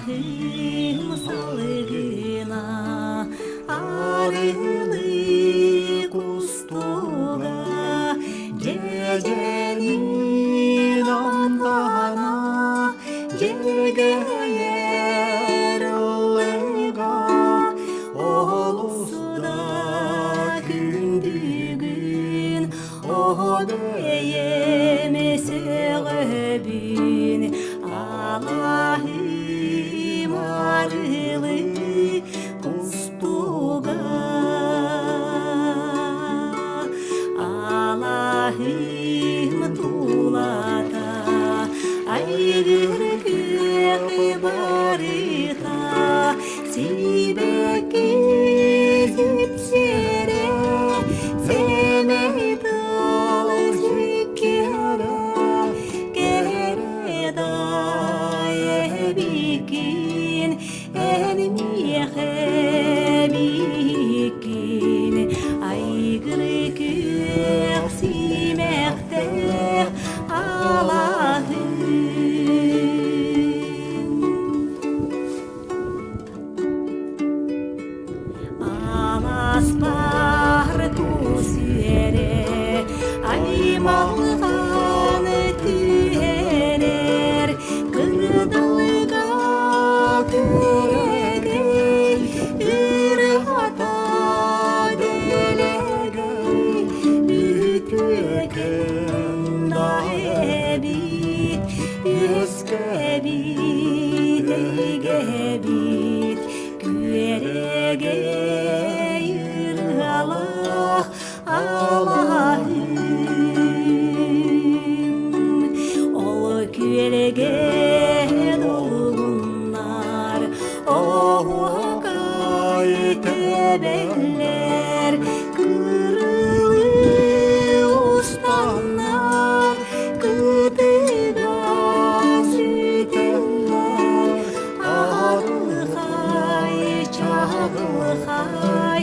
Allah'ım salgına arılı kustuğa gecenin andana cegeyer ıllığa olusuda kündügün o beyemesi gıbin Allah'ım arılı kustuğa Allah'ım tulata ayrı gök barita sibek gezip sere semet al şikere gere daye bikin elmiye bikin aygırı gök simekte Allah'ım Alaspartus yere aymalgan tüyeler kırdalga türegey ırhata delegey ütüken dahebit yüskebit eygebit güerege Allah Allah'ım ol küelege dolgunlar o kaytebeller kırılı ustanlar kıtıga süteller ağrı hay çağrı hay